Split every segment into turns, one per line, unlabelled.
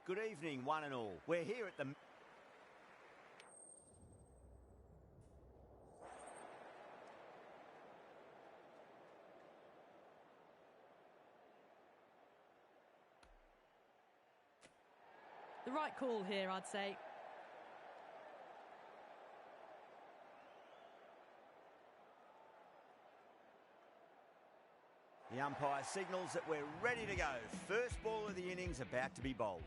Good evening, one and all. We're here at the...
The right call here, I'd say.
The umpire signals that we're ready to go. First ball of the innings about to be bowled.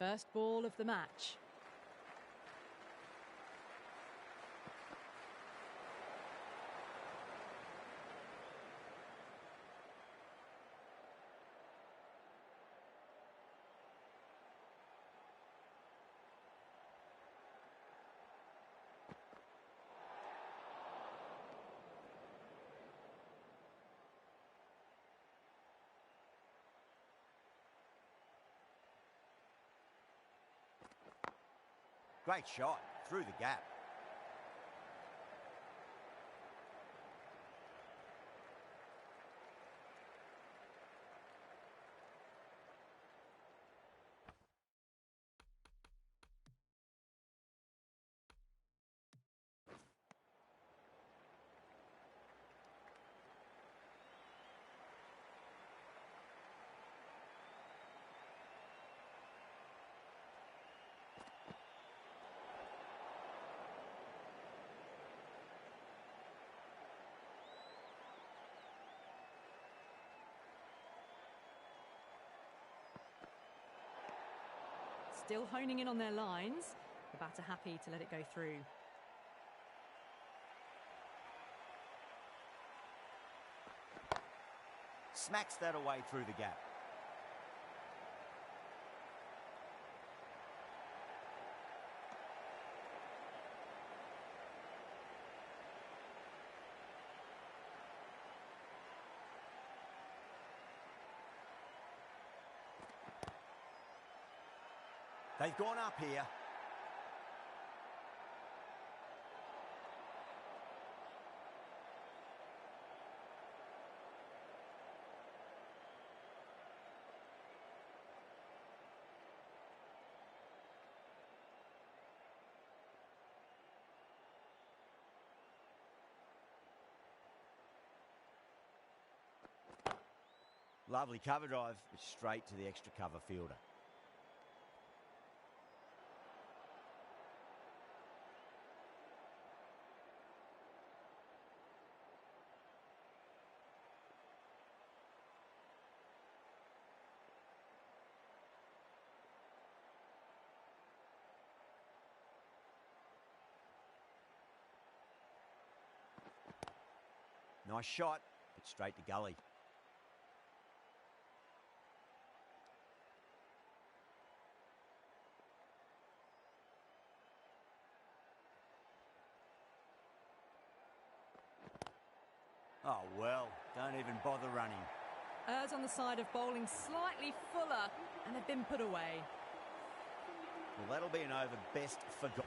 First ball of the match.
Great shot through the gap.
Still honing in on their lines. The batter happy to let it go through.
Smacks that away through the gap. They've gone up here. Lovely cover drive, straight to the extra cover fielder. Nice shot, but straight to gully. Oh, well, don't even bother running.
Errs on the side of bowling slightly fuller, and they've been put away.
Well, that'll be an over best forgotten.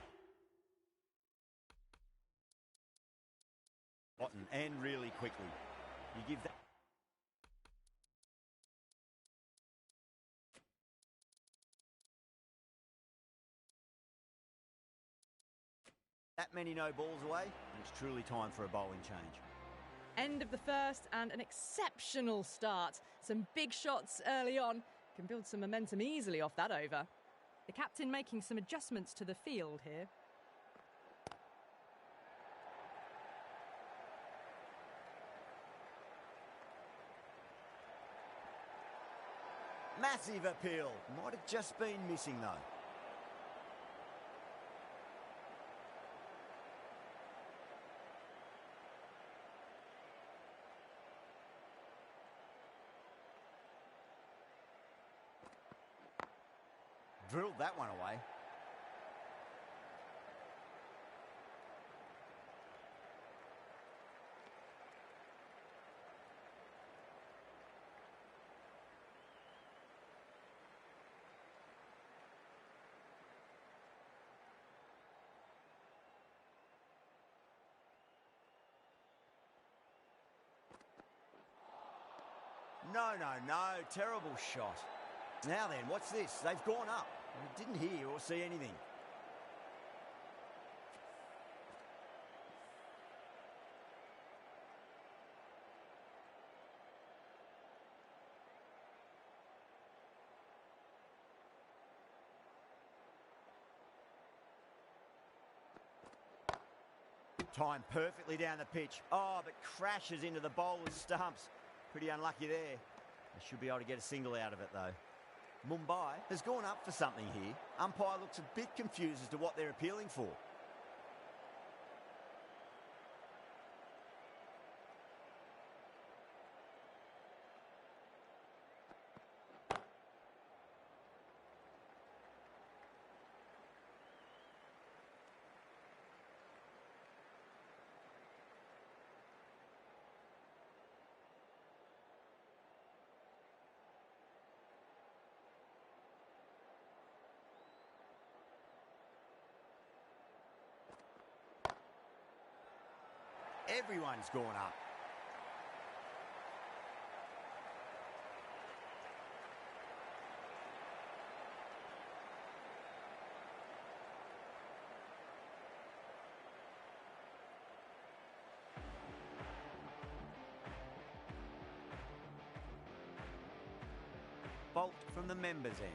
And really quickly. You give that many no balls away, and it's truly time for a bowling change.
End of the first and an exceptional start. Some big shots early on. Can build some momentum easily off that over. The captain making some adjustments to the field here.
Massive appeal. Might have just been missing though. Drilled that one away. No, terrible shot. Now then, what's this? They've gone up. I didn't hear or see anything. Timed perfectly down the pitch. Oh, but crashes into the bowler's stumps. Pretty unlucky there. They should be able to get a single out of it, though. Mumbai has gone up for something here. Umpire looks a bit confused as to what they're appealing for. Everyone's gone up. Bolt from the members' end.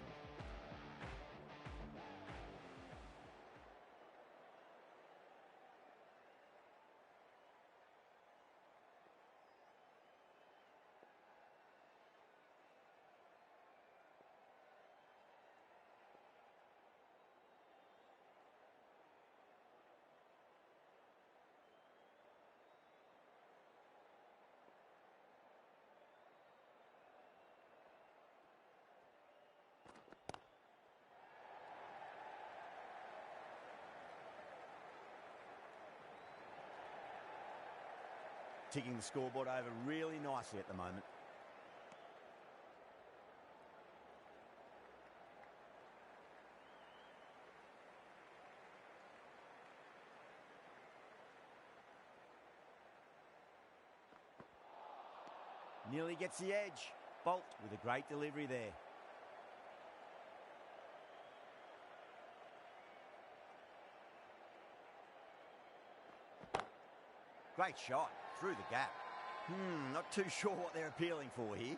Ticking the scoreboard over really nicely at the moment. Nearly gets the edge. Bolt with a great delivery there. Great shot through the gap. Not too sure what they're appealing for here.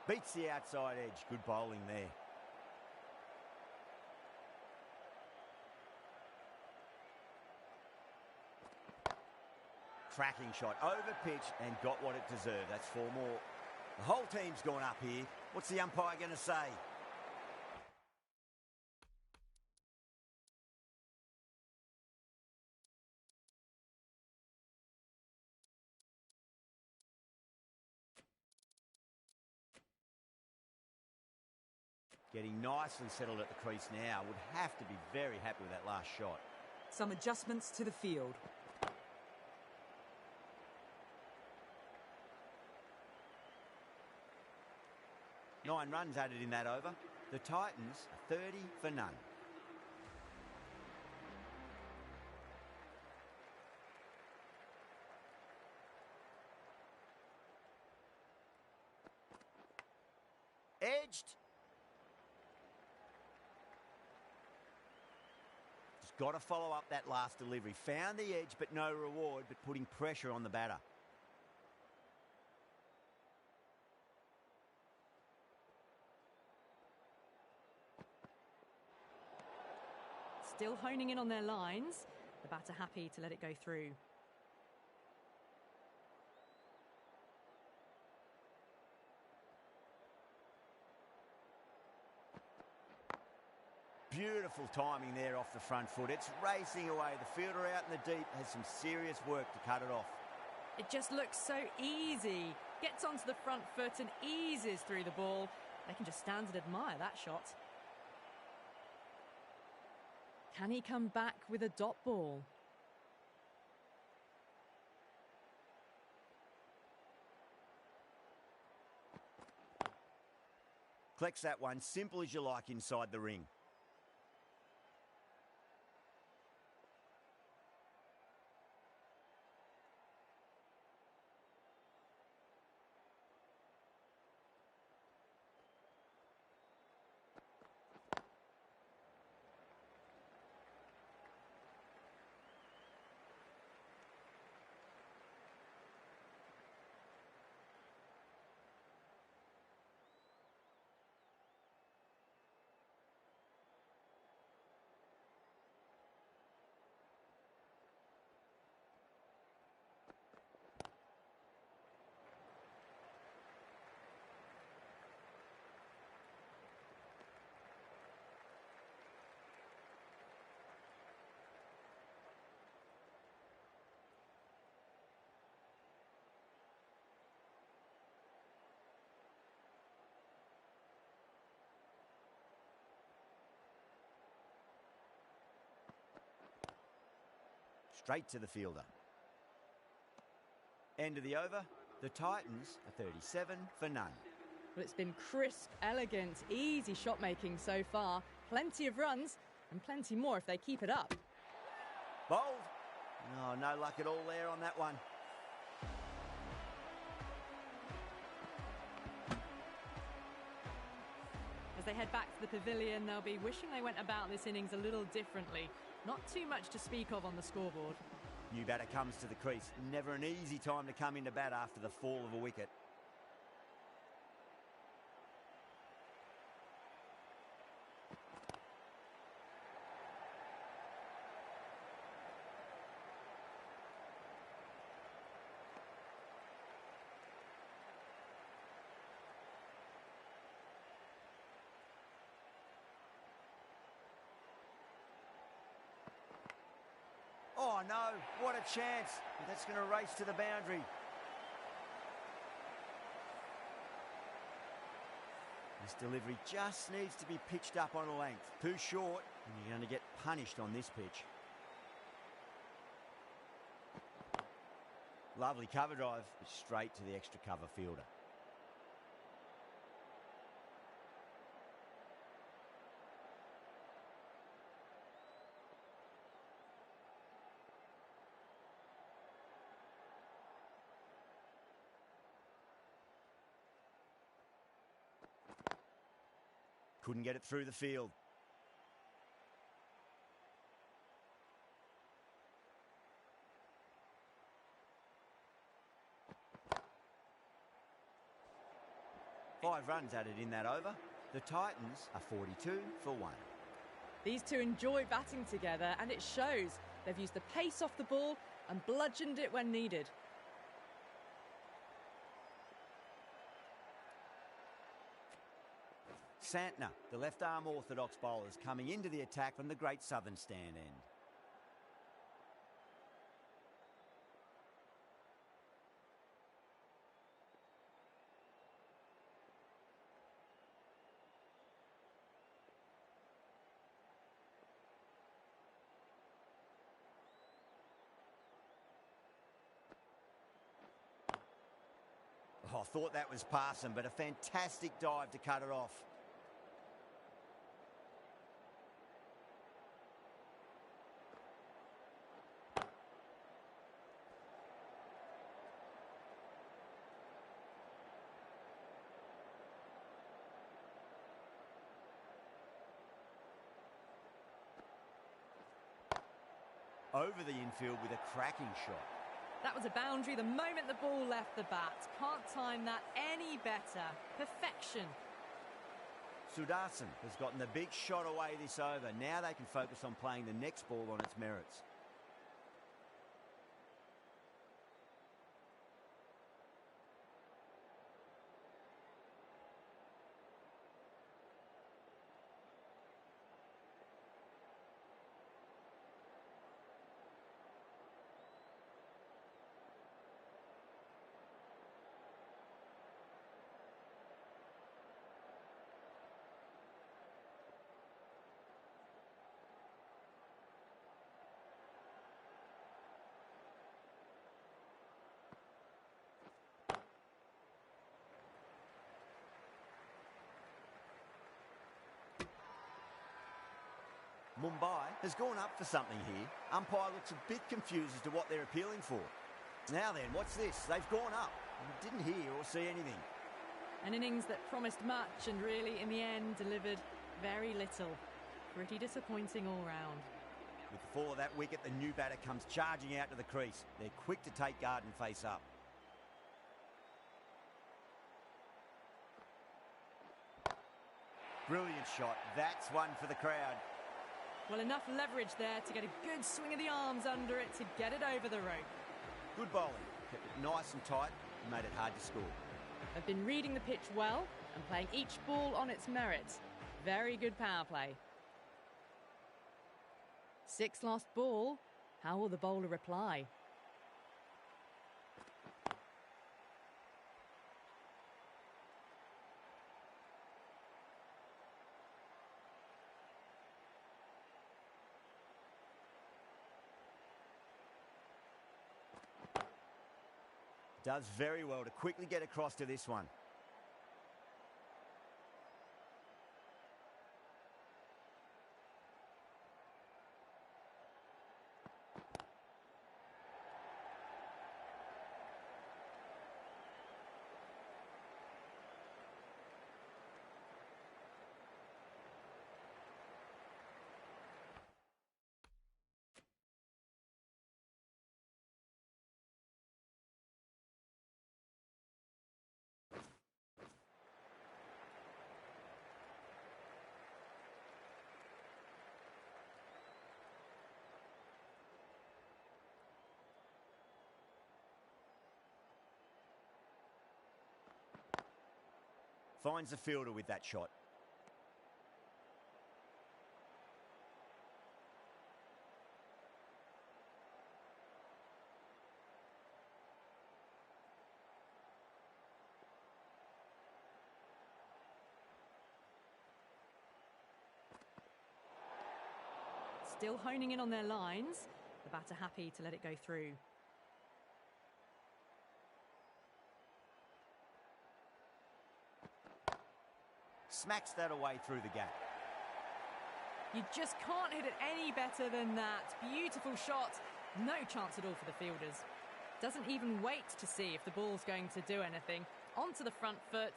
Beats the outside edge. Good bowling there. Cracking shot, over pitch and got what it deserved. That's 4 more. The whole team's gone up here. What's the umpire going to say? Getting nicely settled at the crease now. Would have to be very happy with that last shot.
Some adjustments to the field.
Nine runs added in that over. The Titans are 30 for none. Edged. Just got to follow up that last delivery. Found the edge, but no reward, but putting pressure on the batter.
Still honing in on their lines. The batter happy to let it go through.
Beautiful timing there off the front foot. It's racing away. The fielder out in the deep has some serious work to cut it off.
It just looks so easy. Gets onto the front foot and eases through the ball. They can just stand and admire that shot. Can he come back with a dot ball?
Collects that one, simple as you like inside the ring. straight to the fielder. End of the over. The Titans are 37 for none.
Well, it's been crisp, elegant, easy shot making so far. Plenty of runs and plenty more if they keep it up.
Bowled. Oh, no luck at all there on that one.
As they head back to the pavilion, they'll be wishing they went about this innings a little differently. Not too much to speak of on the scoreboard.
New batter comes to the crease. Never an easy time to come into bat after the fall of a wicket. Oh no, what a chance. That's going to race to the boundary. This delivery just needs to be pitched up on a length. Too short, and you're going to get punished on this pitch. Lovely cover drive, but straight to the extra cover fielder. Couldn't get it through the field. Five runs added in that over. The Titans are 42 for one.
These two enjoy batting together, and it shows. They've used the pace off the ball and bludgeoned it when needed.
Santner, the left-arm orthodox bowlers, coming into the attack from the Great Southern stand end. Oh, I thought that was passing, but a fantastic dive to cut it off. Over the infield with a cracking shot.
That was a boundary the moment the ball left the bat. Can't time that any better. Perfection.
Sudarshan has gotten the big shot away this over. Now they can focus on playing the next ball on its merits. Mumbai has gone up for something here. Umpire looks a bit confused as to what they're appealing for. Now then, what's this? They've gone up. Didn't hear or see anything.
An innings that promised much and really, in the end, delivered very little. Pretty disappointing all round.
With the fall of that wicket, the new batter comes charging out to the crease. They're quick to take guard and face up. Brilliant shot. That's one for the crowd.
Well, enough leverage there to get a good swing of the arms under it to get it over the rope.
Good bowling. Kept it nice and tight and made it hard to score.
They've been reading the pitch well and playing each ball on its merits. Very good power play. Sixth last ball. How will the bowler reply?
Does very well to quickly get across to this one. Finds the fielder with that shot.
Still honing in on their lines. The batter happy to let it go through.
Smacks that away through the gap.
You just can't hit it any better than that. Beautiful shot. No chance at all for the fielders. Doesn't even wait to see if the ball's going to do anything. Onto the front foot.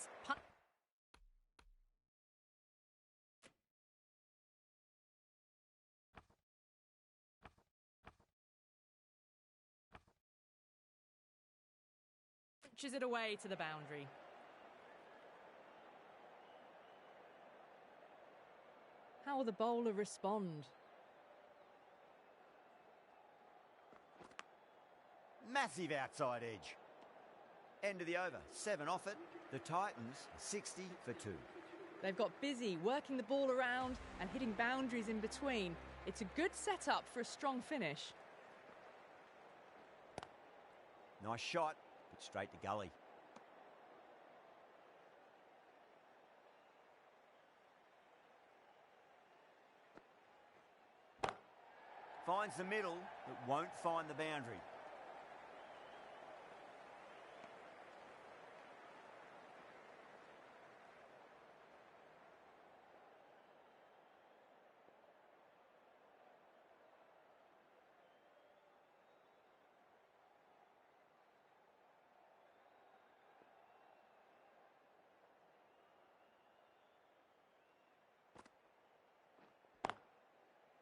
Punches it away to the boundary. How will the bowler respond?
Massive outside edge. End of the over. 7 off it. The Titans 60 for 2.
They've got busy working the ball around and hitting boundaries in between. It's a good setup for a strong finish.
Nice shot, but straight to gully. Finds the middle, but won't find the boundary.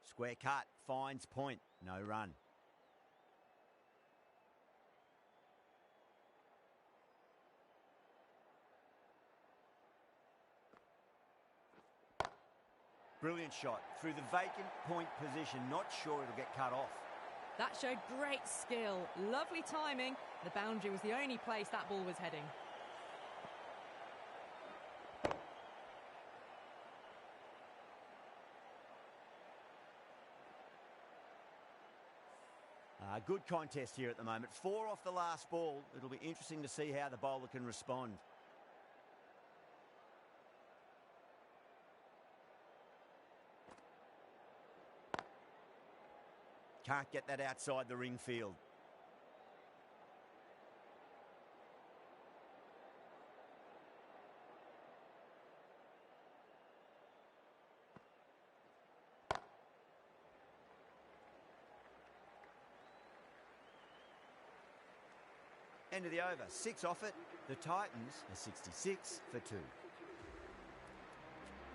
Square cut, finds point, no run. Brilliant shot through the vacant point position, not sure it'll get cut off.
That showed great skill, lovely timing. The boundary was the only place that ball was heading.
Good contest here at the moment. 4 off the last ball. It'll be interesting to see how the bowler can respond. Can't get that outside the ring field. End of the over. 6 off it. The Titans are 66 for 2.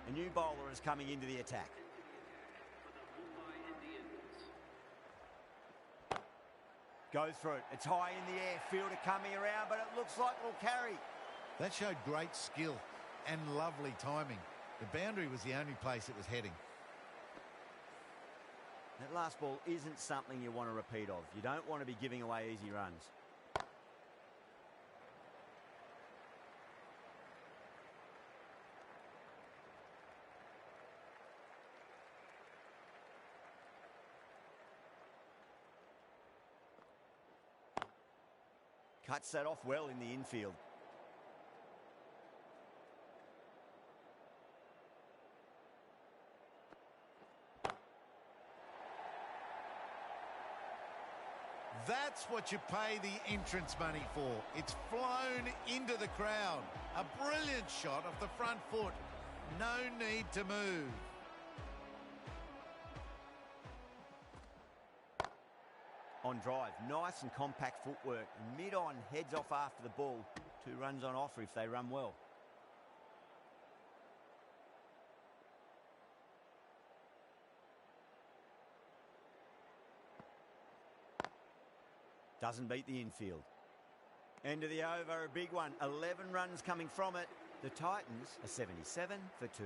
A new bowler is coming into the attack. Goes for it. It's high in the air. Fielder coming around, but it looks like it'll carry.
That showed great skill and lovely timing. The boundary was the only place it was heading.
That last ball isn't something you want to repeat of. You don't want to be giving away easy runs. Cuts that off well in the infield.
That's what you pay the entrance money for. It's flown into the crowd. A brilliant shot off the front foot. No need to move.
On drive, nice and compact footwork. Mid-on, heads off after the ball. 2 runs on offer if they run well. Doesn't beat the infield. End of the over, a big one. 11 runs coming from it. The Titans are 77 for 2.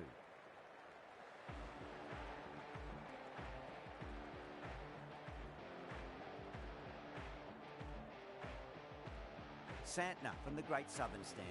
Santner from the Great Southern Stand.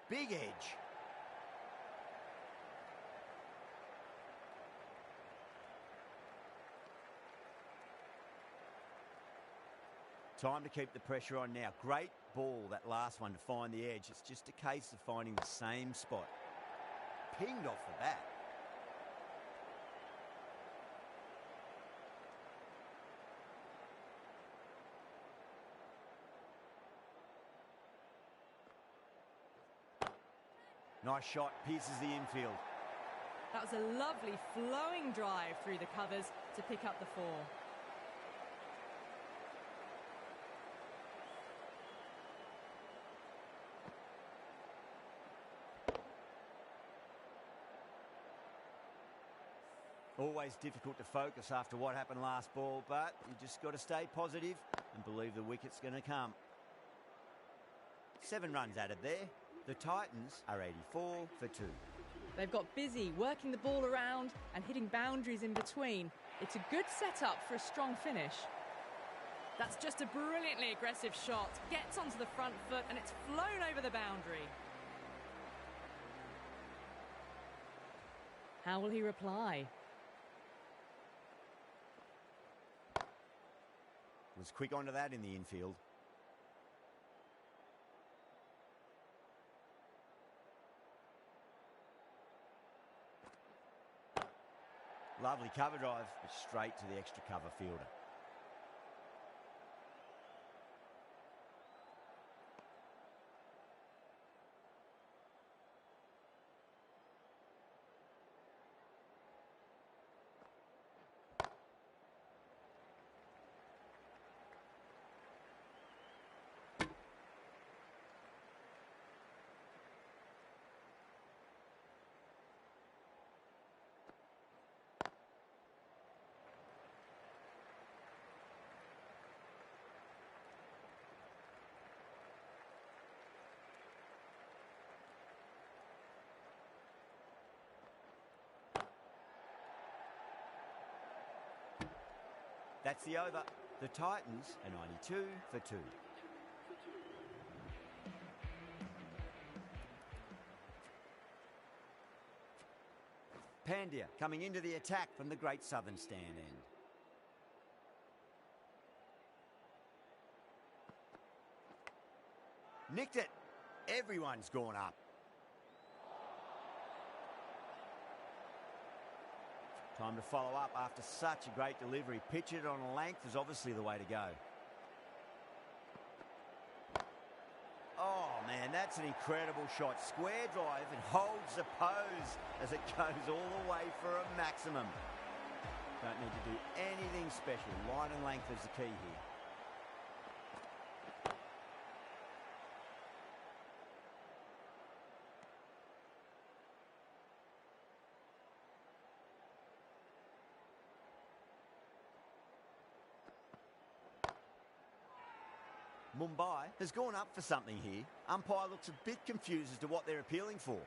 Big edge. Time to keep the pressure on now. Great ball, that last one, to find the edge. It's just a case of finding the same spot. Pinged off the bat. Nice shot, pierces the infield.
That was a lovely flowing drive through the covers to pick up the 4.
Always difficult to focus after what happened last ball, but you just got to stay positive and believe the wicket's going to come. 7 runs added there. The Titans are 84 for 2.
They've got busy working the ball around and hitting boundaries in between. It's a good setup for a strong finish. That's just a brilliantly aggressive shot. Gets onto the front foot and it's flown over the boundary. How will he reply?
Was quick onto that in the infield. Lovely cover drive, but straight to the extra cover fielder. That's the over. The Titans are 92 for 2. Pandya coming into the attack from the Great Southern Stand end. Nicked it. Everyone's gone up. Time to follow up after such a great delivery. Pitch it on a length is obviously the way to go. Oh, man, that's an incredible shot. Square drive and holds the pose as it goes all the way for a maximum. Don't need to do anything special. Line and length is the key here. Mumbai has gone up for something here. Umpire looks a bit confused as to what they're appealing for.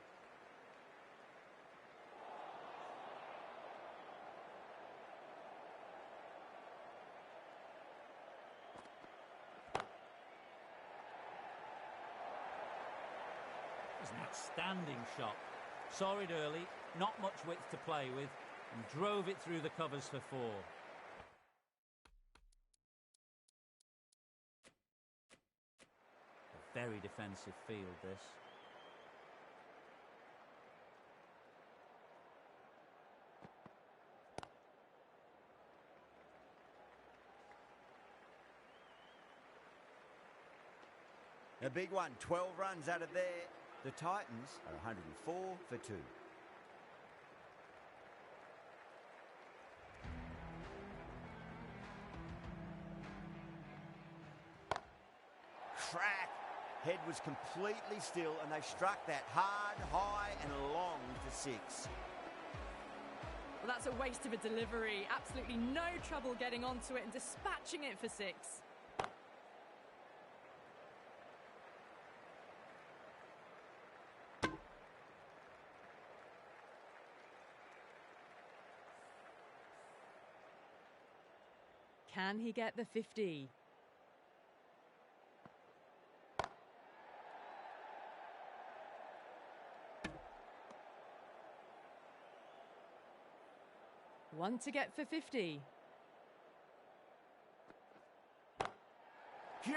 It's an outstanding shot. Saw it early, not much width to play with, and drove it through the covers for 4. A very defensive field, this.
A big one, 12 runs out of there. The Titans are 104 for 2. Crack! Head was completely still and they struck that hard, high and long for 6.
Well, that's a waste of a delivery. Absolutely no trouble getting onto it and dispatching it for 6. Can he get the 50? One to get for 50.
Huge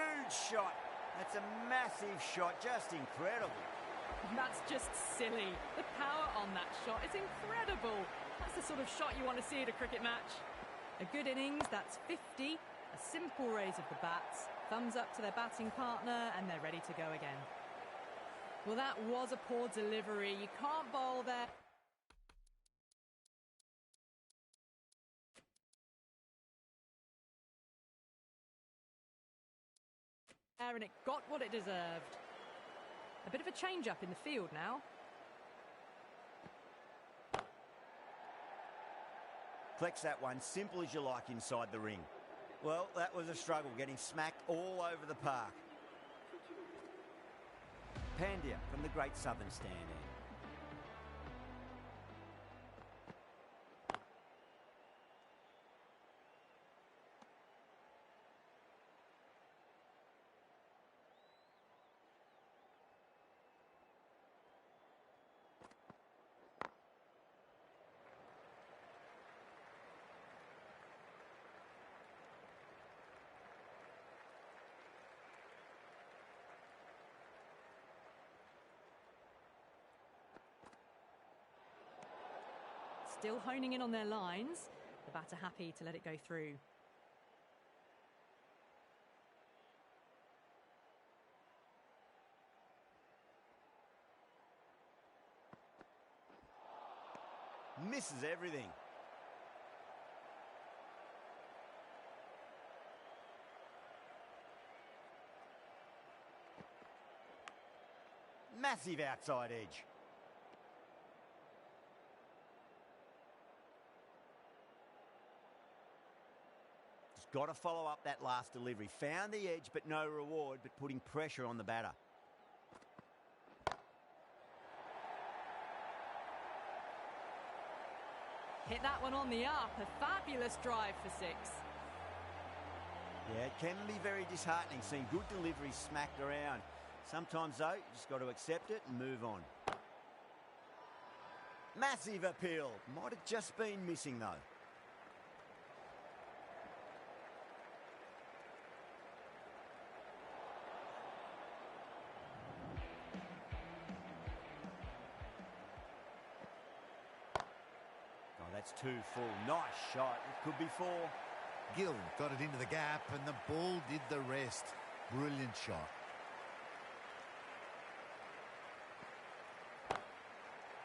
shot. That's a massive shot. Just incredible.
That's just silly. The power on that shot is incredible. That's the sort of shot you want to see at a cricket match. A good innings, that's 50. A simple raise of the bats. Thumbs up to their batting partner and they're ready to go again. Well, that was a poor delivery. You can't bowl there. And it got what it deserved. A bit of a change-up in the field now.
Collects that one, simple as you like inside the ring. Well, that was a struggle, getting smacked all over the park. Pandya from the Great Southern Stand end.
Still honing in on their lines. The batter happy to let it go through.
Misses everything. Massive outside edge. Got to follow up that last delivery. Found the edge, but no reward, but putting pressure on the batter.
Hit that one on the up. A fabulous drive for 6.
Yeah, it can be very disheartening seeing good deliveries smacked around. Sometimes, though, you just got to accept it and move on. Massive appeal. Might have just been missing, though. That's 2 full. Nice shot. It could be 4.
Gill got it into the gap and the ball did the rest. Brilliant shot.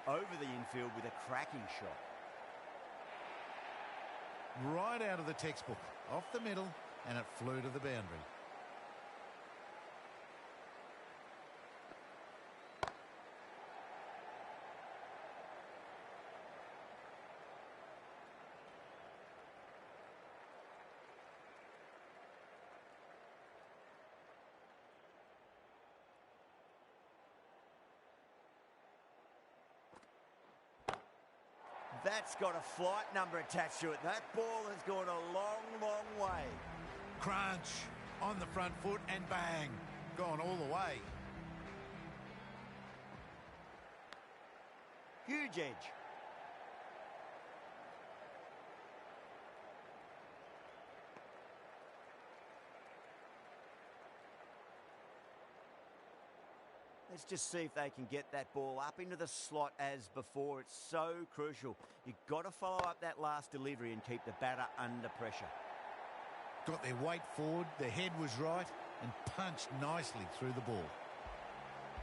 Over the infield with a cracking shot.
Right out of the textbook. Off the middle and it flew to the boundary.
That's got a flight number attached to it. That ball has gone a long, long way.
Crunch on the front foot and bang. Gone all the way.
Huge edge. Let's just see if they can get that ball up into the slot as before. It's so crucial. You've got to follow up that last delivery and keep the batter under pressure.
Got their weight forward, their head was right, and punched nicely through the ball.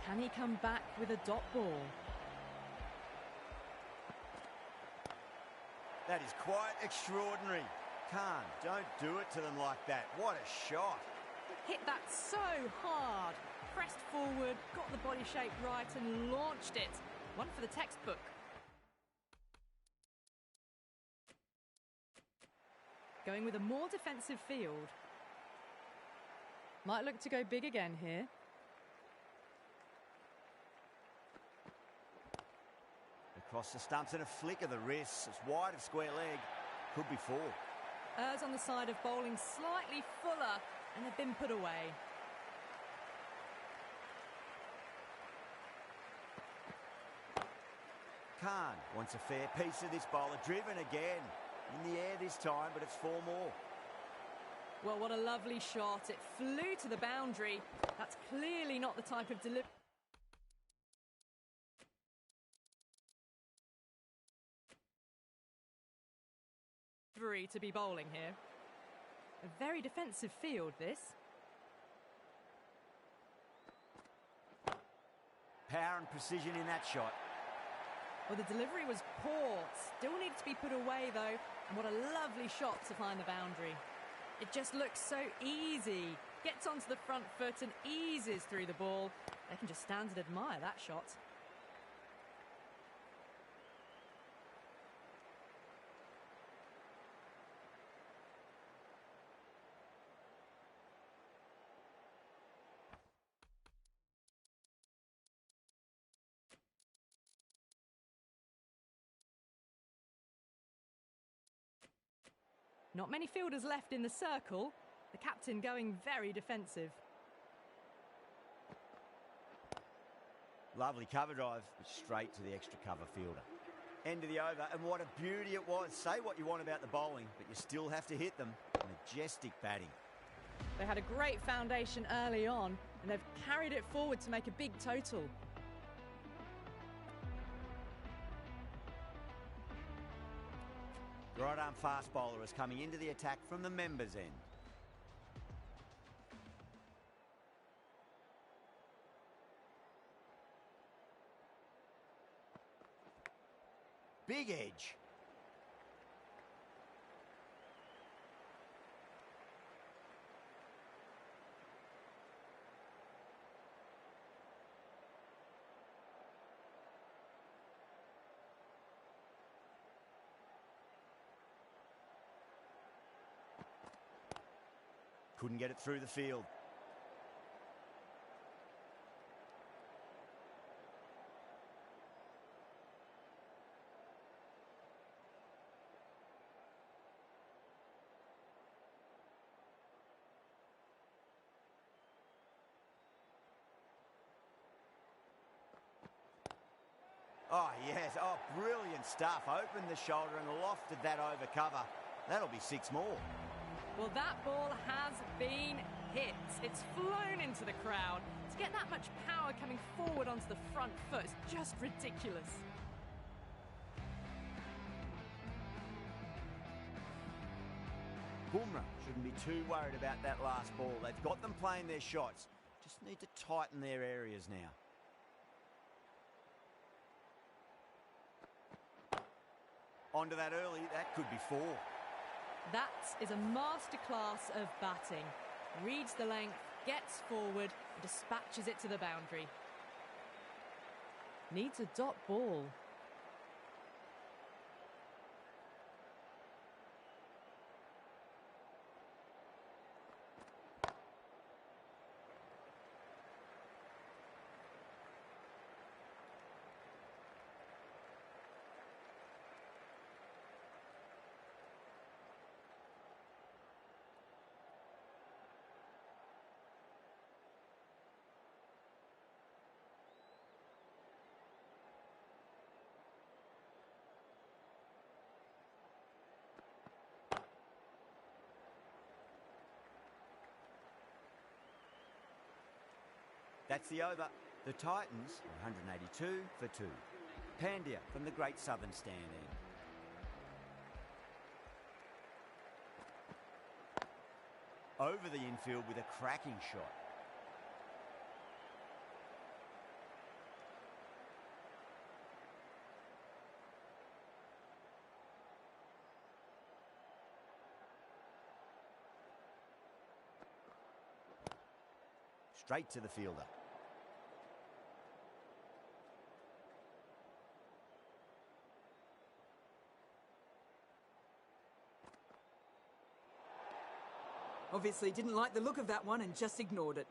Can he come back with a dot ball?
That is quite extraordinary. Khan, don't do it to them like that. What a shot.
Hit that so hard. Pressed forward, got the body shape right and launched it. One for the textbook. Going with a more defensive field. Might look to go big again here.
Across the stumps and a flick of the wrists. It's wide of square leg. Could be four.
Errs on the side of bowling slightly fuller and they've been put away.
Khan wants a fair piece of this bowler. Driven again. In the air this time, but it's four more.
Well, what a lovely shot. It flew to the boundary. That's clearly not the type of delivery to be bowling here. A very defensive field, this.
Power and precision in that shot.
Well, the delivery was poor. Still needs to be put away, though. And what a lovely shot to find the boundary. It just looks so easy. Gets onto the front foot and eases through the ball. They can just stand and admire that shot. Not many fielders left in the circle. The captain going very defensive.
Lovely cover drive, but straight to the extra cover fielder. End of the over, and what a beauty it was. Say what you want about the bowling, but you still have to hit them. Majestic batting.
They had a great foundation early on, and they've carried it forward to make a big total.
Right arm fast bowler is coming into the attack from the members' end. Big edge. Couldn't get it through the field. Oh, yes. Oh, brilliant stuff. Opened the shoulder and lofted that over cover. That'll be six more.
Well, that ball has been hit. It's flown into the crowd. To get that much power coming forward onto the front foot is just ridiculous.
Bumrah shouldn't be too worried about that last ball. They've got them playing their shots. Just need to tighten their areas now. Onto that early. That could be four.
That is a masterclass of batting. Reads the length, gets forward, and dispatches it to the boundary. Needs a dot ball.
That's the over. The Titans are 182 for 2. Pandya from the Great Southern Stand end. Over the infield with a cracking shot. Straight to the fielder.
Obviously didn't like the look of that one and just ignored it.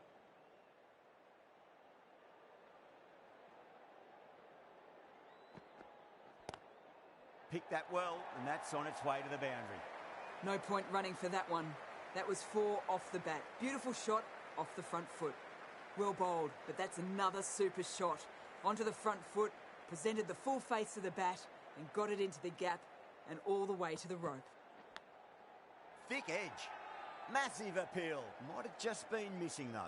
Picked that well, and that's on its way to the boundary.
No point running for that one. That was 4 off the bat. Beautiful shot off the front foot. Well bowled, but that's another super shot. Onto the front foot, presented the full face of the bat and got it into the gap and all the way to the rope.
Thick edge. Massive appeal. Might have just been missing though.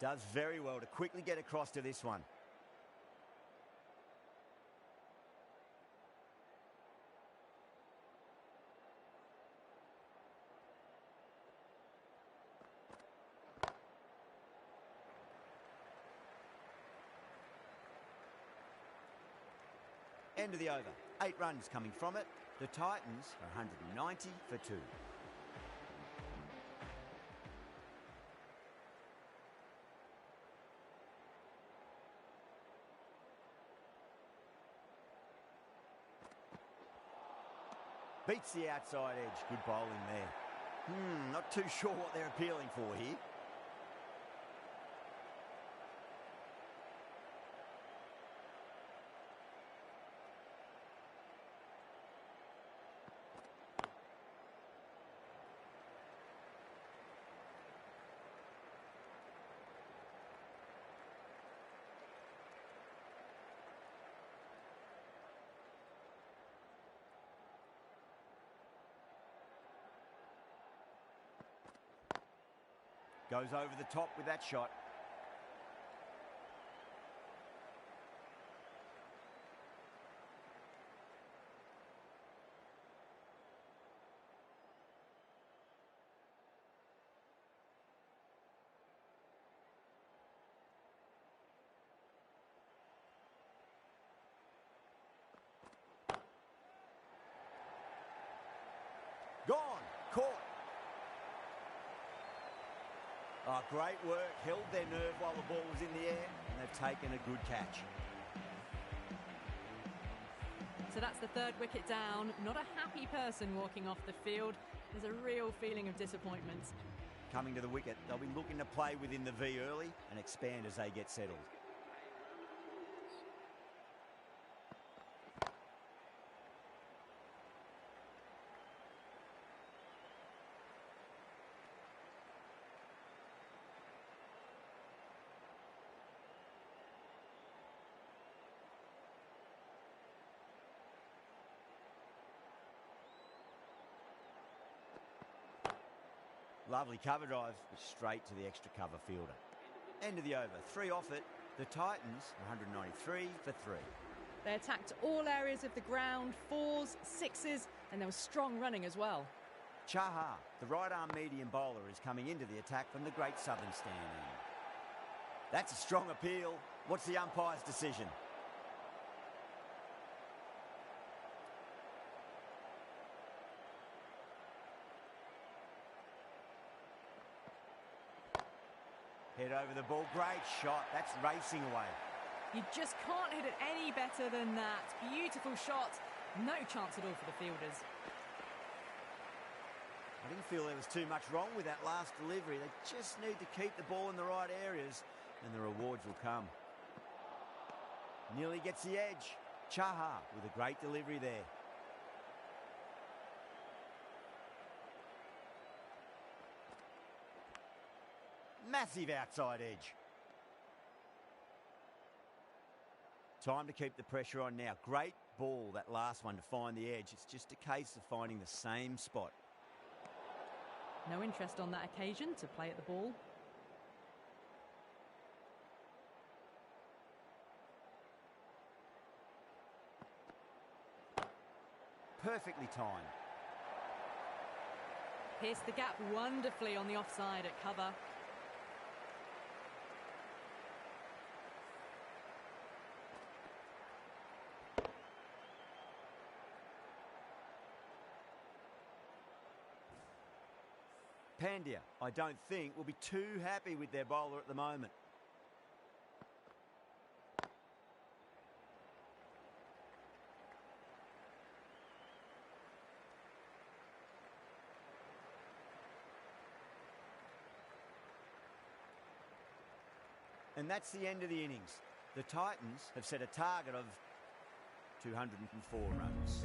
Does very well to quickly get across to this one. End of the over. 8 runs coming from it. The Titans are 190 for 2. Beats the outside edge. Good bowling there. Not too sure what they're appealing for here. Goes over the top with that shot. Gone. Caught. Oh, great work. Held their nerve while the ball was in the air, and they've taken a good catch.
So that's the 3rd wicket down. Not a happy person walking off the field. There's a real feeling of disappointment.
Coming to the wicket, they'll be looking to play within the V early and expand as they get settled. Lovely cover drive, straight to the extra cover fielder. End of the over. 3 off it. The Titans, 193 for 3.
They attacked all areas of the ground, 4s, 6s, and there was strong running as well.
Chahar, the right-arm medium bowler, is coming into the attack from the Great Southern Stand end. That's a strong appeal. What's the umpire's decision? Head over the ball. Great shot. That's racing away.
You just can't hit it any better than that. Beautiful shot. No chance at all for the fielders.
I didn't feel there was too much wrong with that last delivery. They just need to keep the ball in the right areas and the rewards will come. Nearly gets the edge. Chahar with a great delivery there. Massive outside edge. Time to keep the pressure on now. Great ball, that last one, to find the edge. It's just a case of finding the same spot.
No interest on that occasion to play at the ball.
Perfectly timed.
Pierced the gap wonderfully on the offside at cover.
Pandya, I don't think, will be too happy with their bowler at the moment. And that's the end of the innings. The Titans have set a target of 204 runs.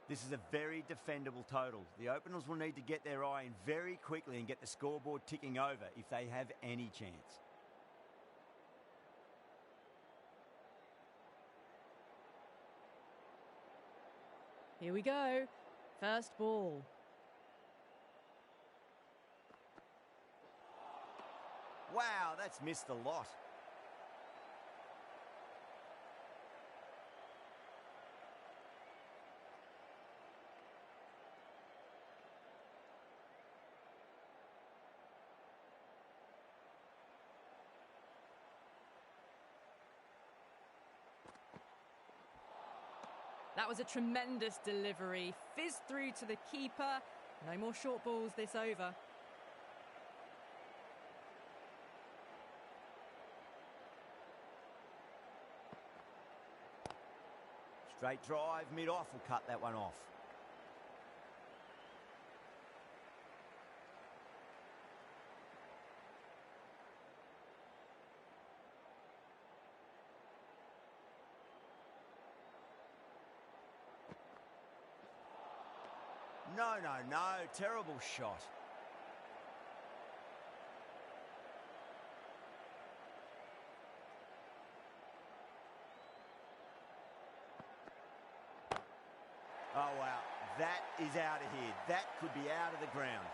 This is a very defendable total. The openers will need to get their eye in very quickly and get the scoreboard ticking over if they have any chance.
Here we go. First ball.
Wow, that's missed a lot.
That was a tremendous delivery. Fizzed through to the keeper. No more short balls this over.
Straight drive, mid-off will cut that one off. No, no, no. Terrible shot. Oh, wow. That is out of here. That could be out of the ground.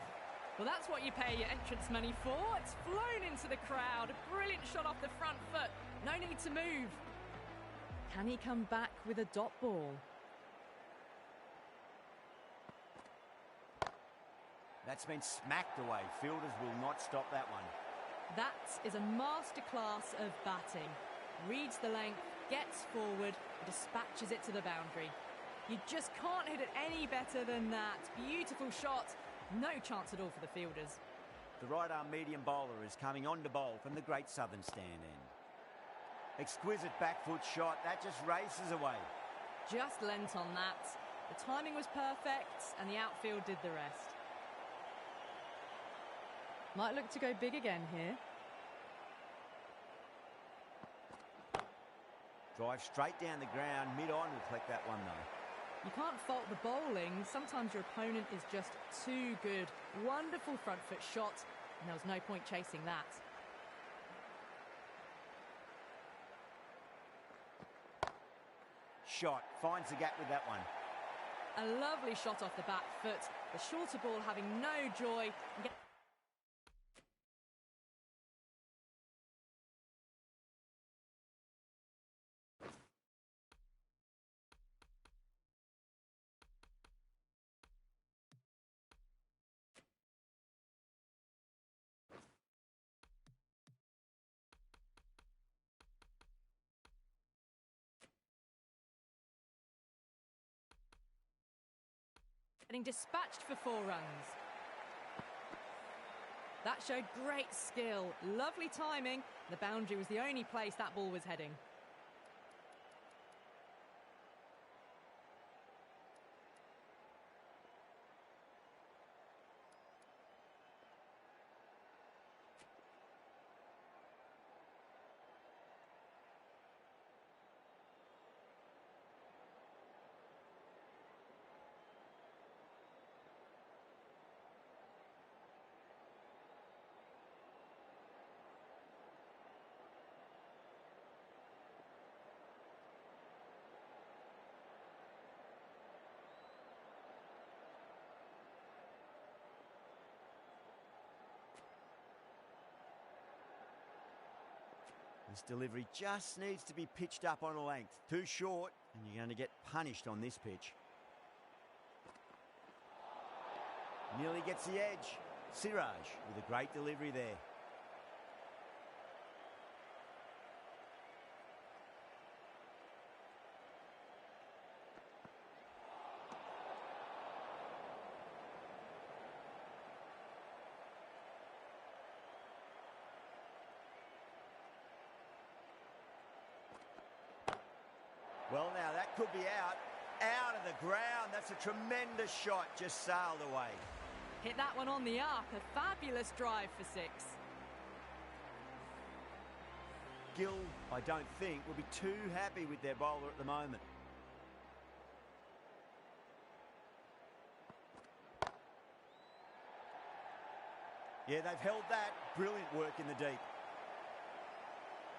Well, that's what you pay your entrance money for. It's flown into the crowd. A brilliant shot off the front foot. No need to move. Can he come back with a dot ball?
That's been smacked away. Fielders will not stop that one.
That is a masterclass of batting. Reads the length, gets forward, dispatches it to the boundary. You just can't hit it any better than that. Beautiful shot. No chance at all for the fielders.
The right-arm medium bowler is coming on to bowl from the Great Southern Stand end. Exquisite back foot shot. That just races away.
Just lent on that. The timing was perfect and the outfield did the rest. Might look to go big again here.
Drive straight down the ground. Mid-on will collect that one though.
You can't fault the bowling. Sometimes your opponent is just too good. Wonderful front foot shot, and there was no point chasing that.
Shot. Finds the gap with that one.
A lovely shot off the back foot. The shorter ball having no joy. Getting dispatched for 4 runs. That showed great skill, lovely timing. The boundary was the only place that ball was heading.
This delivery just needs to be pitched up on a length. Too short, and you're going to get punished on this pitch. Nearly gets the edge. Siraj with a great delivery there. Well, now that could be out of the ground. That's a tremendous shot, just sailed away.
Hit that one on the arc, a fabulous drive for 6.
Gill, I don't think, will be too happy with their bowler at the moment. Yeah, they've held that. Brilliant work in the deep.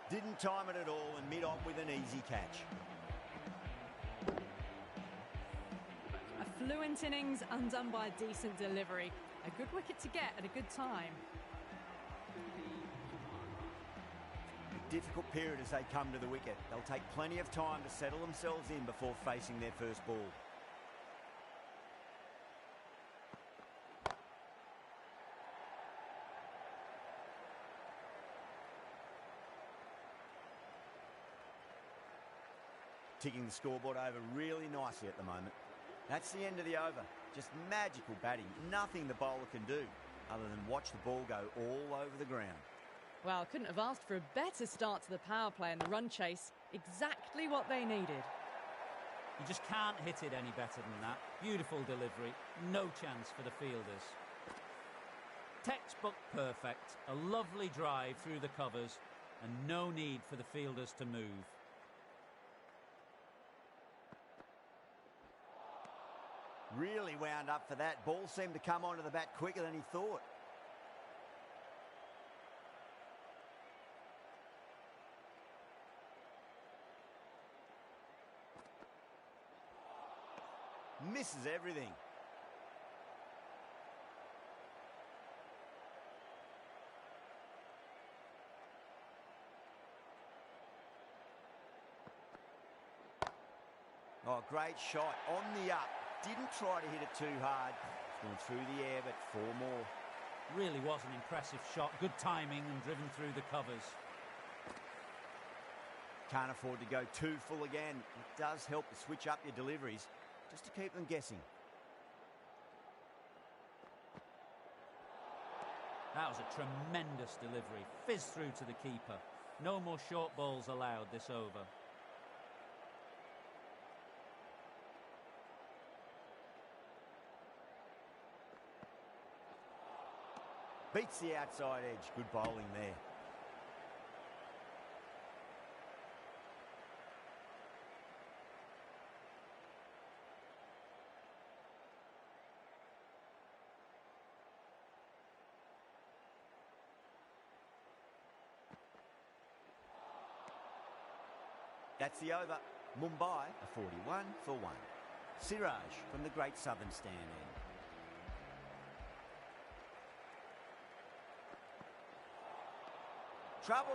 Didn't time it at all and mid-on with an easy catch.
A fluent innings undone by a decent delivery. A good wicket to get at a good time.
A difficult period as they come to the wicket. They'll take plenty of time to settle themselves in before facing their first ball. Ticking the scoreboard over really nicely at the moment. That's the end of the over. Just magical batting. Nothing the bowler can do other than watch the ball go all over the ground.
Well, couldn't have asked for a better start to the power play and the run chase. Exactly what they needed.
You just can't hit it any better than that. Beautiful delivery. No chance for the fielders. Textbook perfect. A lovely drive through the covers and no need for the fielders to move.
Really wound up for that. Ball seemed to come onto the bat quicker than he thought. Misses everything. Oh, great shot on the up. Didn't try to hit it too hard. Going through the air, but 4 more.
Really was an impressive shot. Good timing and driven through the covers.
Can't afford to go too full again. It does help to switch up your deliveries, just to keep them guessing.
That was a tremendous delivery. Fizzed through to the keeper. No more short balls allowed this over.
Beats the outside edge. Good bowling there. That's the over. Mumbai, a 41 for 1. Siraj from the Great Southern Stand end. Trouble.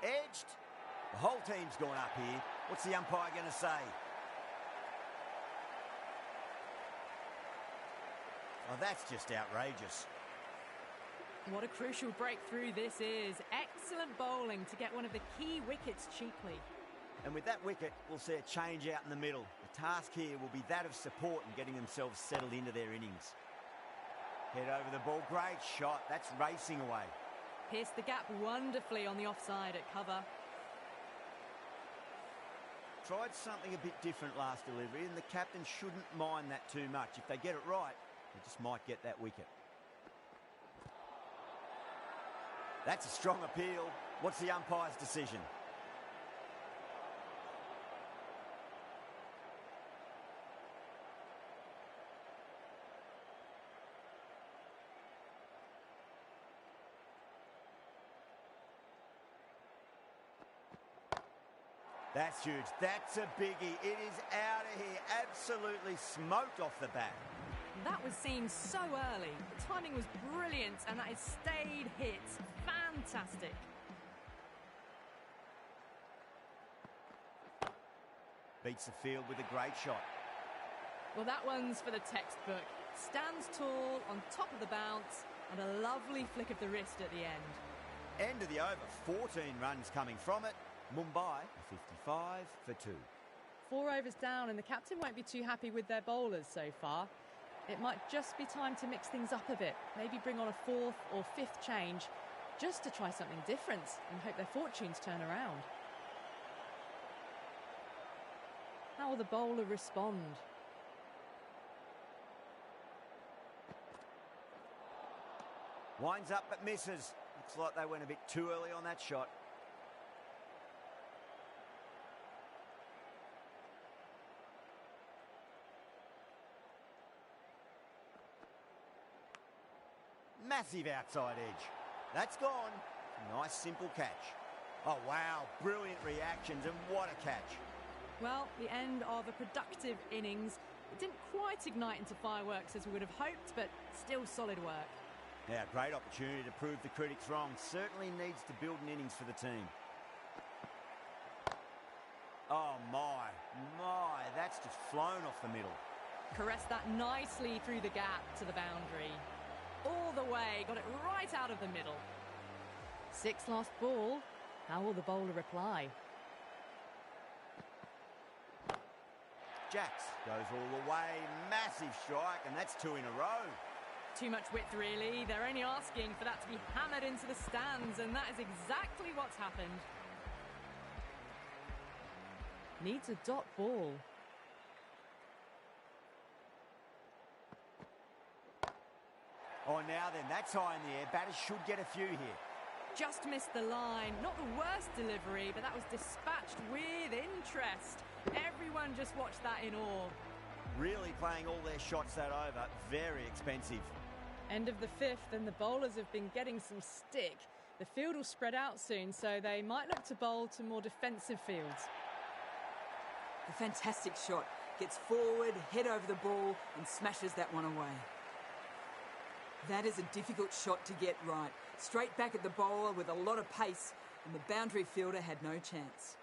Edged. The whole team's gone up here. What's the umpire going to say? Oh, that's just outrageous.
What a crucial breakthrough this is. Excellent bowling to get one of the key wickets cheaply.
And with that wicket, we'll see a change out in the middle. The task here will be that of support and getting themselves settled into their innings. Head over the ball. Great shot. That's racing away.
Pierced the gap wonderfully on the offside at cover.
Tried something a bit different last delivery, and the captain shouldn't mind that too much. If they get it right, they just might get that wicket. That's a strong appeal. What's the umpire's decision? That's huge. That's a biggie. It is out of here. Absolutely smoked off the bat.
That was seen so early. The timing was brilliant and that is stayed hit. Fantastic.
Beats the field with a great shot.
Well, that one's for the textbook. Stands tall, on top of the bounce, and a lovely flick of the wrist at the end.
End of the over. 14 runs coming from it. Mumbai, 55 for 2.
4 overs down, and the captain won't be too happy with their bowlers so far. It might just be time to mix things up a bit. Maybe bring on a 4th or 5th change just to try something different and hope their fortunes turn around. How will the bowler respond?
Winds up but misses. Looks like they went a bit too early on that shot. Massive outside edge. That's gone. Nice simple catch. Oh wow, brilliant reactions and what a catch.
Well, the end of a productive innings. It didn't quite ignite into fireworks as we would have hoped, but still solid work.
Now, great opportunity to prove the critics wrong. Certainly needs to build an innings for the team. Oh my, that's just flown off the middle.
Caressed that nicely through the gap to the boundary. All the way, got it right out of the middle. 6 lost ball. How will the bowler reply?
Jacks goes all the way, massive strike, and that's 2 in a row.
Too much width, really. They're only asking for that to be hammered into the stands, and that is exactly what's happened. Needs a dot ball.
Oh, now then, that's high in the air. Batters should get a few here.
Just missed the line. Not the worst delivery, but that was dispatched with interest. Everyone just watched that in awe.
Really playing all their shots that over. Very expensive.
End of the 5th, and the bowlers have been getting some stick. The field will spread out soon, so they might look to bowl to more defensive fields.
A fantastic shot. Gets forward, head over the ball, and smashes that one away. That is a difficult shot to get right. Straight back at the bowler with a lot of pace, and the boundary fielder had no chance.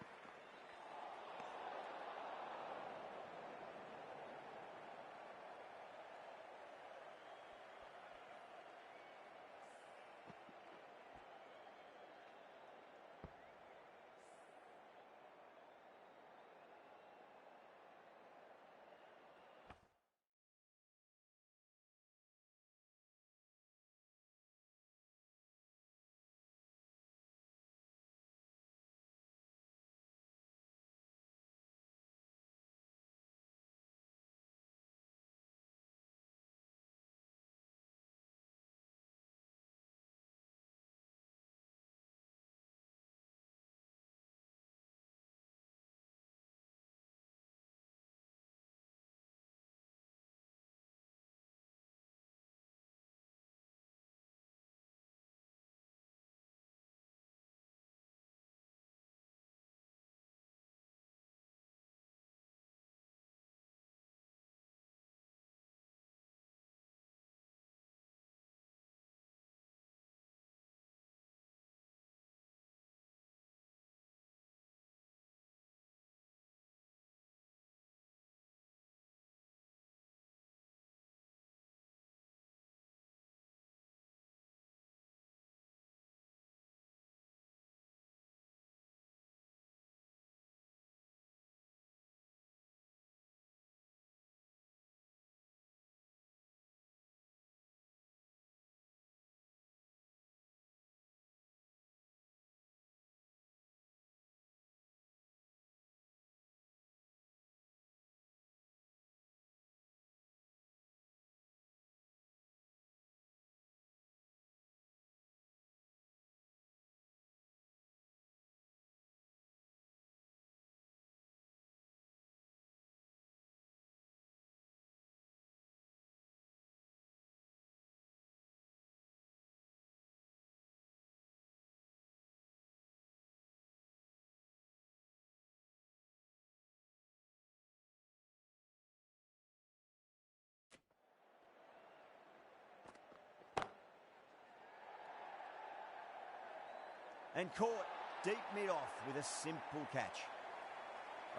And caught deep mid-off with a simple catch.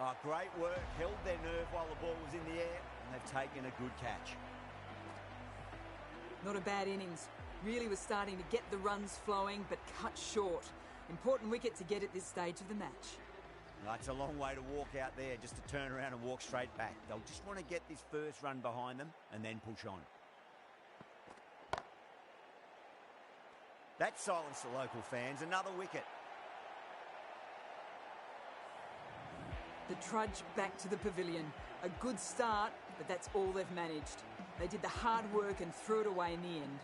Oh, great work, held their nerve while the ball was in the air, and they've taken a good catch.
Not a bad innings. Really was starting to get the runs flowing, but cut short. Important wicket to get at this stage of the match.
It's a long way to walk out there just to turn around and walk straight back. They'll just want to get this first run behind them and then push on. That silenced the local fans. Another wicket.
The trudge back to the pavilion. A good start, but that's all they've managed. They did the hard work and threw it away in the end.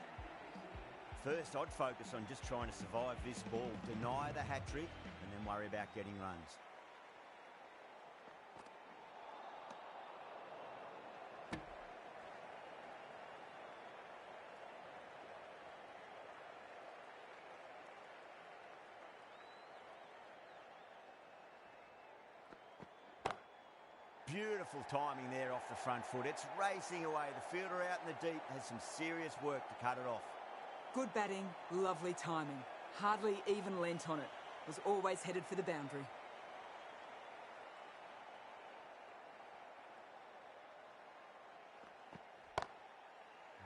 First, I'd focus on just trying to survive this ball, deny the hat-trick, and then worry about getting runs. Beautiful timing there off the front foot. It's racing away. The fielder out in the deep has some serious work to cut it off.
Good batting, lovely timing. Hardly even leant on it. Was always headed for the boundary.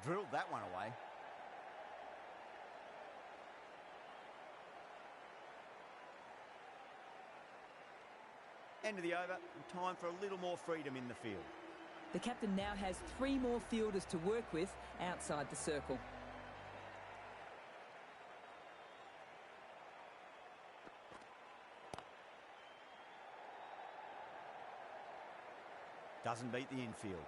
Drilled that one away. End of the over, and time for a little more freedom in the field.
The captain now has 3 more fielders to work with outside the circle.
Doesn't beat the infield.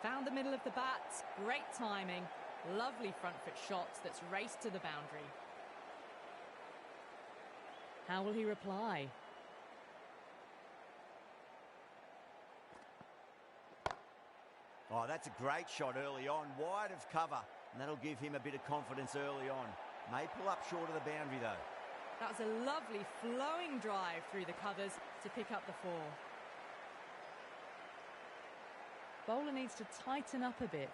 Found the middle of the bat, great timing, lovely front foot shot that's raced to the boundary. How will he reply?
Oh, that's a great shot early on, wide of cover, and that'll give him a bit of confidence early on. May pull up short of the boundary though.
That was a lovely flowing drive through the covers to pick up the 4. Bowler needs to tighten up a bit.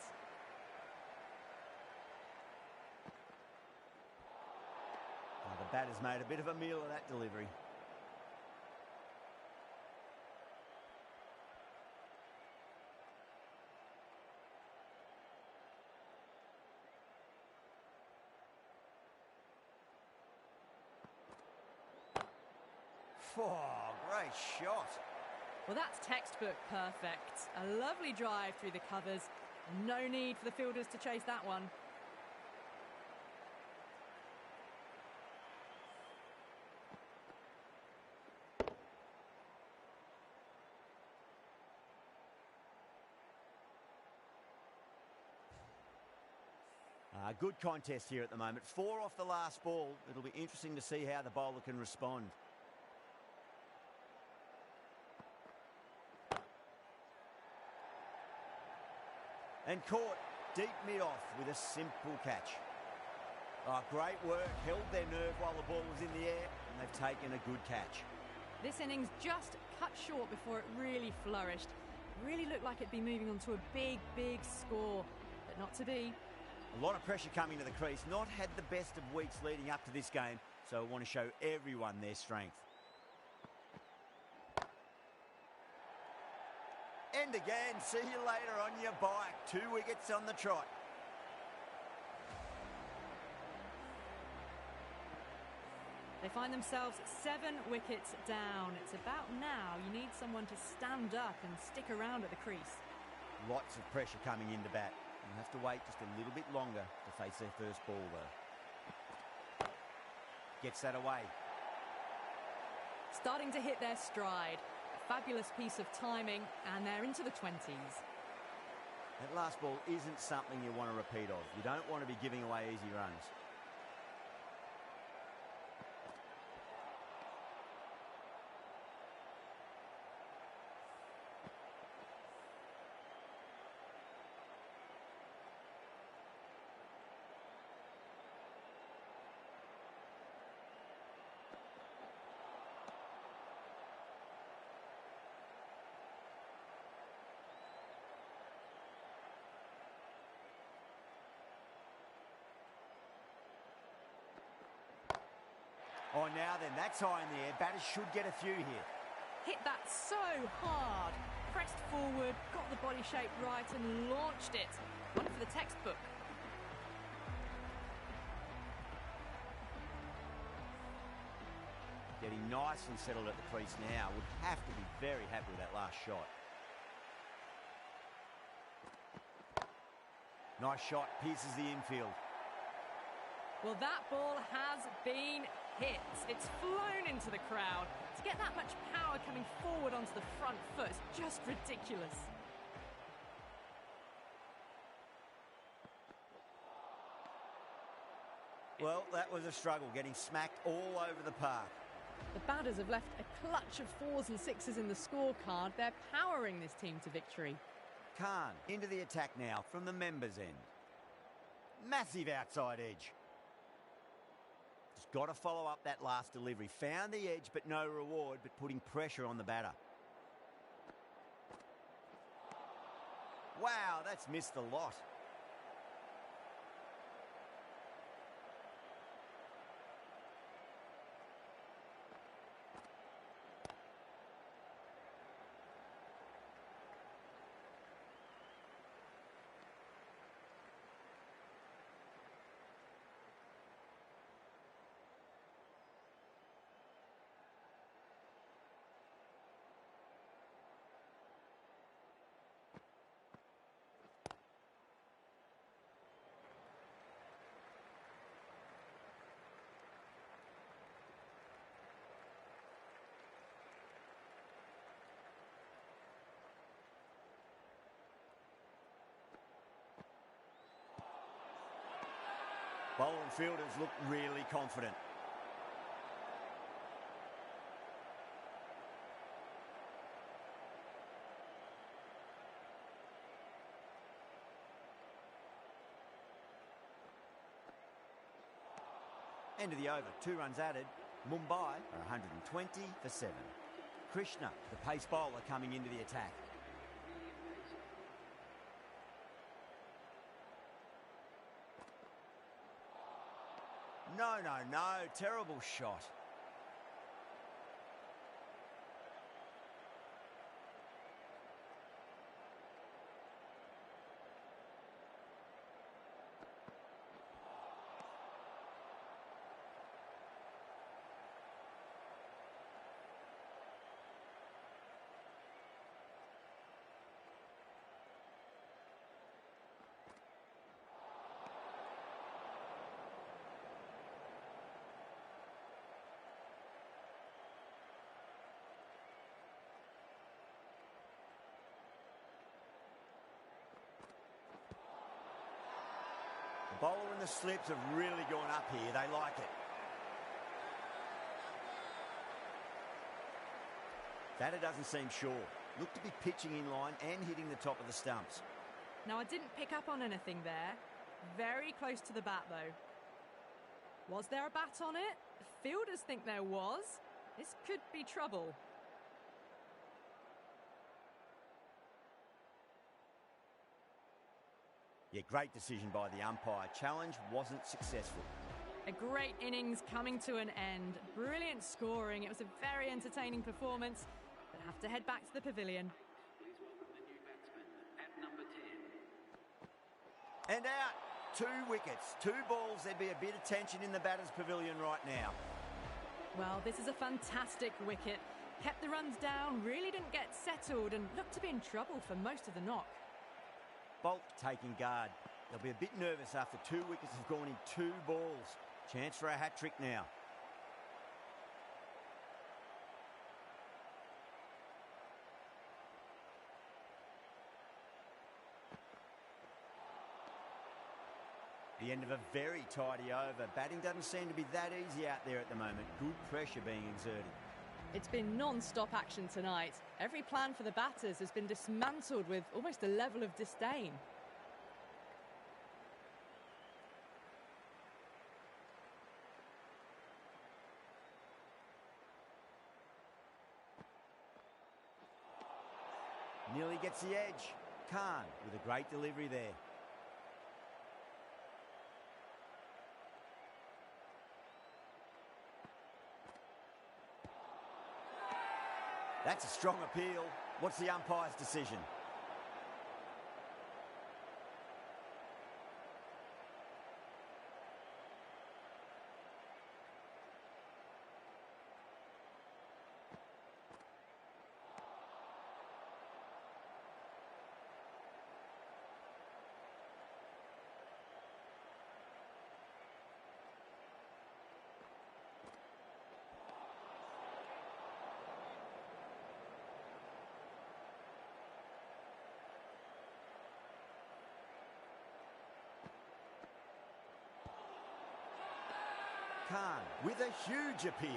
Oh, the batter's made a bit of a meal of that delivery. Oh, great shot.
Well, that's textbook perfect. A lovely drive through the covers. No need for the fielders to chase that one.
Good contest here at the moment. 4 off the last ball. It'll be interesting to see how the bowler can respond. And caught deep mid-off with a simple catch. Oh, great work. Held their nerve while the ball was in the air, and they've taken a good catch.
This innings just cut short before it really flourished. Really looked like it'd be moving on to a big, big score, but not to be.
A lot of pressure coming to the crease. Not had the best of weeks leading up to this game, so I want to show everyone their strength. And again, see you later on your bike. 2 wickets on the trot.
They find themselves 7 wickets down. It's about now you need someone to stand up and stick around at the crease.
Lots of pressure coming into bat. You'll have to wait just a little bit longer to face their first ball, though. Gets that away.
Starting to hit their stride. A fabulous piece of timing, and they're into the 20s.
That last ball isn't something you want to repeat of. You don't want to be giving away easy runs. Oh, now then, that's high in the air. Batters should get a few here.
Hit that so hard. Pressed forward, got the body shape right and launched it. One for the textbook.
Getting nicely settled at the crease now. Would have to be very happy with that last shot. Nice shot, pierces the infield.
Well, that ball has been hit. It's flown into the crowd. To get that much power coming forward onto the front foot is just ridiculous.
Well, that was a struggle, getting smacked all over the park.
The batters have left a clutch of 4s and 6s in the scorecard. They're powering this team to victory.
Khan into the attack now from the members' end. Massive outside edge. Just got to follow up that last delivery. Found the edge, but no reward, but putting pressure on the batter. Wow, that's missed a lot. Bowler and fielders look really confident. End of the over, 2 runs added. Mumbai are 120 for 7. Krishna, the pace bowler, coming into the attack. No, terrible shot. The bowler and the slips have really gone up here. They like it. Batter doesn't seem sure. Looked to be pitching in line and hitting the top of the stumps.
Now, I didn't pick up on anything there. Very close to the bat, though. Was there a bat on it? Fielders think there was. This could be trouble.
Yeah, great decision by the umpire. Challenge wasn't successful.
A great innings coming to an end. Brilliant scoring. It was a very entertaining performance. But have to head back to the pavilion.
And out. 2 wickets, 2 balls. There'd be a bit of tension in the batter's pavilion right now.
Well, this is a fantastic wicket. Kept the runs down, really didn't get settled and looked to be in trouble for most of the knock.
Bolt taking guard. They'll be a bit nervous after 2 wickets have gone in 2 balls. Chance for a hat-trick now. The end of a very tidy over. Batting doesn't seem to be that easy out there at the moment. Good pressure being exerted.
It's been non-stop action tonight. Every plan for the batters has been dismantled with almost a level of disdain.
Nearly gets the edge. Khan with a great delivery there. That's a strong appeal. What's the umpire's decision? Khan with a huge appeal.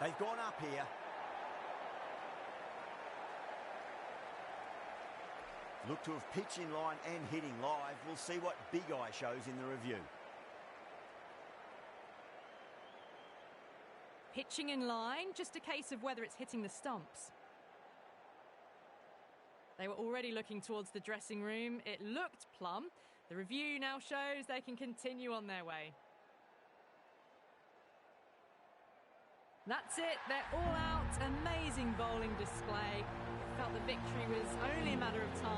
They've gone up here. Look to have pitched in line and hitting live. We'll see what Big Eye shows in the review.
Pitching in line, just a case of whether it's hitting the stumps. They were already looking towards the dressing room. It looked plumb. The review now shows they can continue on their way. That's it, they're all out. Amazing bowling display. Felt the victory was only a matter of time.